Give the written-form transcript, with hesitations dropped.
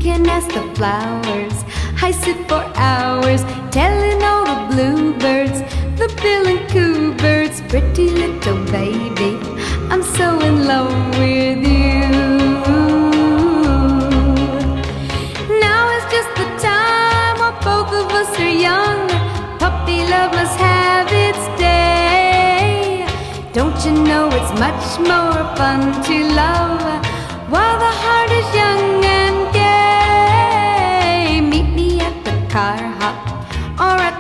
can ask the flowers. I sit for hours telling all the bluebirds, the bill and coo birds, pretty little baby, I'm so in love with you. Now is just the time while both of us are young. Puppy love must have its day. Don't you know it's much more fun to love while the heart is young and gay? Meet me at the car hop or at